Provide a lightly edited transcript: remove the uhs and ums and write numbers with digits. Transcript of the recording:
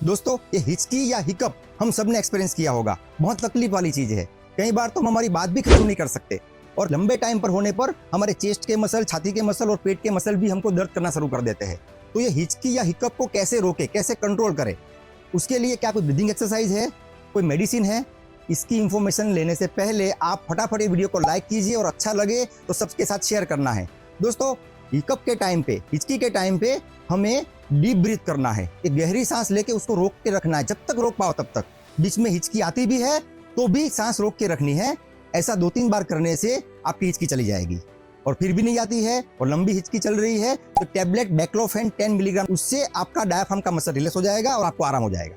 दोस्तों, ये हिचकी या हिकअप हम सब ने एक्सपीरियंस किया होगा। बहुत तकलीफ वाली चीज है। कई बार तो हम हमारी बात भी खत्म नहीं कर सकते और लंबे टाइम पर होने पर हमारे चेस्ट के मसल, छाती के मसल और पेट के मसल भी हमको दर्द करना शुरू कर देते हैं। तो ये हिचकी या हिकअप को कैसे रोके, कैसे कंट्रोल करें, उसके लिए क्या कोई ब्रीदिंग एक्सरसाइज है, कोई मेडिसिन है? इसकी इंफॉर्मेशन लेने से पहले आप फटाफट ये वीडियो को लाइक कीजिए और अच्छा लगे तो सबके साथ शेयर करना है। दोस्तों, हिकअप के टाइम पे, हिचकी के टाइम पे हमें डीप ब्रीथ करना है। एक गहरी सांस लेके उसको रोक के रखना है, जब तक रोक पाओ तब तक। बीच में हिचकी आती भी है तो भी सांस रोक के रखनी है। ऐसा 2-3 बार करने से आपकी हिचकी चली जाएगी। और फिर भी नहीं आती है और लंबी हिचकी चल रही है तो टैबलेट बैक्लोफेन 10 मिलीग्राम, उससे आपका डायफ्राम का मसल रिलैक्स हो जाएगा और आपको आराम हो जाएगा।